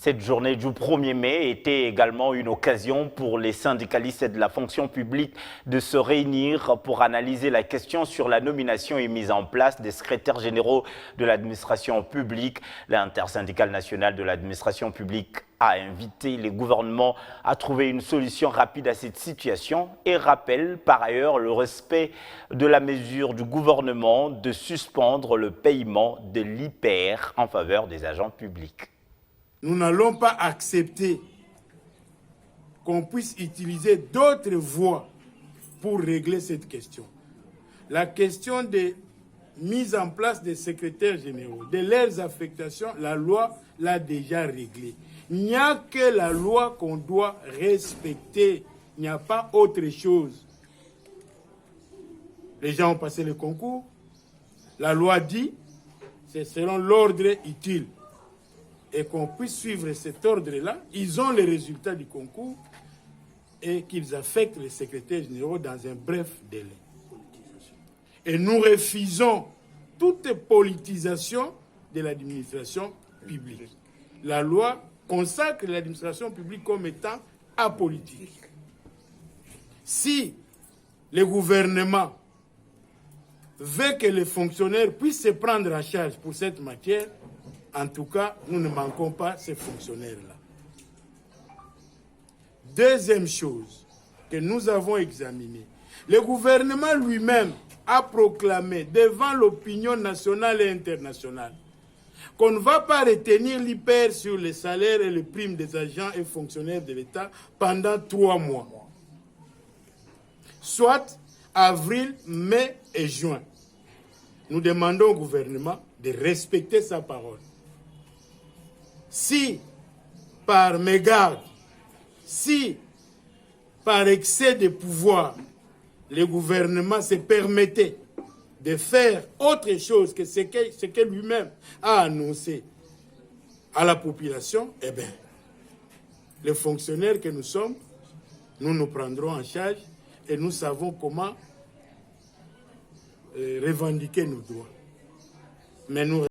Cette journée du 1er mai était également une occasion pour les syndicalistes de la fonction publique de se réunir pour analyser la question sur la nomination et mise en place des secrétaires généraux de l'administration publique. L'intersyndicale nationale de l'administration publique a invité les gouvernements à trouver une solution rapide à cette situation et rappelle par ailleurs le respect de la mesure du gouvernement de suspendre le paiement de l'IPR en faveur des agents publics. Nous n'allons pas accepter qu'on puisse utiliser d'autres voies pour régler cette question. La question de mise en place des secrétaires généraux, de leurs affectations, la loi l'a déjà réglé. Il n'y a que la loi qu'on doit respecter. Il n'y a pas autre chose. Les gens ont passé le concours. La loi dit, c'est selon l'ordre utile. Et qu'on puisse suivre cet ordre-là, ils ont les résultats du concours et qu'ils affectent les secrétaires généraux dans un bref délai. Et nous refusons toute politisation de l'administration publique. La loi consacre l'administration publique comme étant apolitique. Si le gouvernement veut que les fonctionnaires puissent se prendre en charge pour cette matière, en tout cas, nous ne manquons pas ces fonctionnaires-là. Deuxième chose que nous avons examinée, le gouvernement lui-même a proclamé devant l'opinion nationale et internationale qu'on ne va pas retenir l'IPR sur les salaires et les primes des agents et fonctionnaires de l'État pendant 3 mois, soit avril, mai et juin. Nous demandons au gouvernement de respecter sa parole. Si, par mégarde, si, par excès de pouvoir, le gouvernement se permettait de faire autre chose que ce que lui-même a annoncé à la population, eh bien, les fonctionnaires que nous sommes, nous nous prendrons en charge et nous savons comment revendiquer nos droits. Mais nous